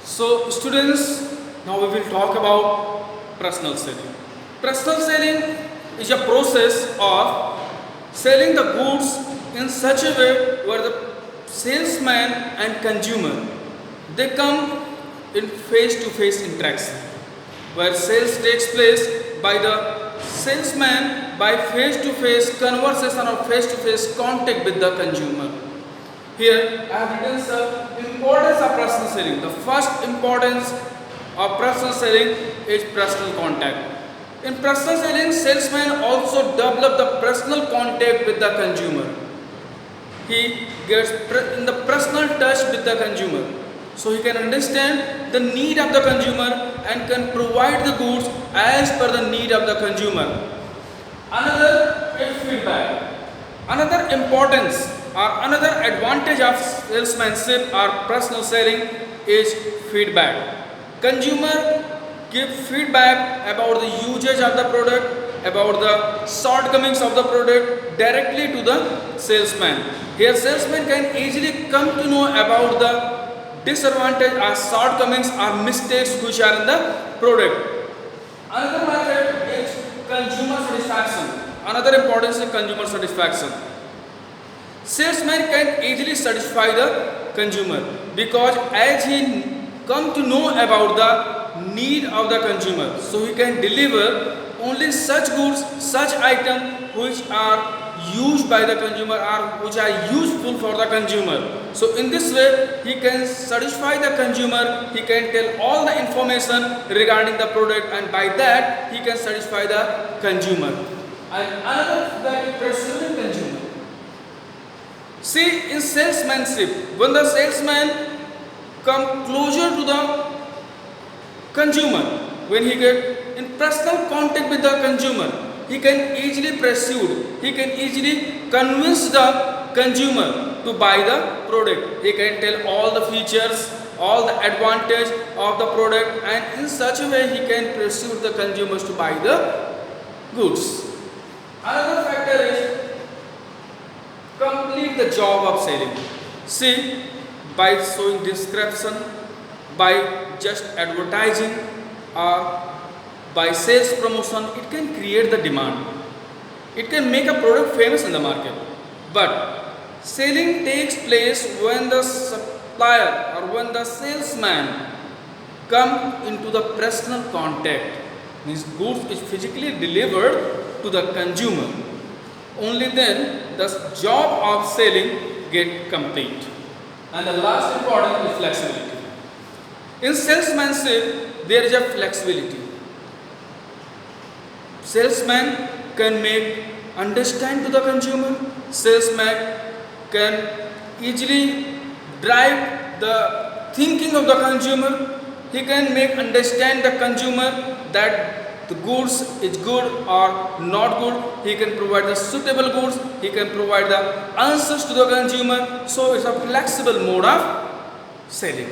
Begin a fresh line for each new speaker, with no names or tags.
So students, now we will talk about personal selling. Personal selling is a process of selling the goods in such a way where the salesman and consumer they come in face-to-face interaction, where sales takes place by the salesman by face-to-face conversation or face-to-face contact with the consumer. Here I have written the importance of personal selling. The first importance of personal selling is personal contact. In personal selling, salesman also develop the personal contact with the consumer. He gets in the personal touch with the consumer, so he can understand the need of the consumer and can provide the goods as per the need of the consumer. Another is feedback. Another importance or another advantage of salesmanship or personal selling is feedback. Consumer give feedback about the usage of the product, about the shortcomings of the product directly to the salesman. Here salesman can easily come to know about the disadvantage or shortcomings or mistakes which are in the product. Another method is consumer satisfaction. Another importance is consumer satisfaction. Salesman can easily satisfy the consumer because as he come to know about the need of the consumer, so he can deliver only such goods, such items which are used by the consumer or which are useful for the consumer. So in this way he can satisfy the consumer, he can tell all the information regarding the product, and by that he can satisfy the consumer. And another that is persuading consumer. See, in salesmanship, when the salesman come closer to the consumer, when he get in personal contact with the consumer, he can easily persuade, he can easily convince the consumer to buy the product. He can tell all the features, all the advantage of the product, and in such a way he can persuade the consumers to buy the goods. Another factor is complete the job of selling. See, by showing description, by just advertising, or by sales promotion, it can create the demand. It can make a product famous in the market. But selling takes place when the supplier or when the salesman come into the personal contact, means goods is physically delivered to the consumer. Only then the job of selling get complete. And the last important is flexibility. In salesmanship, there is a flexibility. Salesman can make understand to the consumer. Salesman can easily drive the thinking of the consumer. He can make understand the consumer that the goods is good or not good. He can provide the suitable goods. He can provide the answers to the consumer. So it's a flexible mode of selling.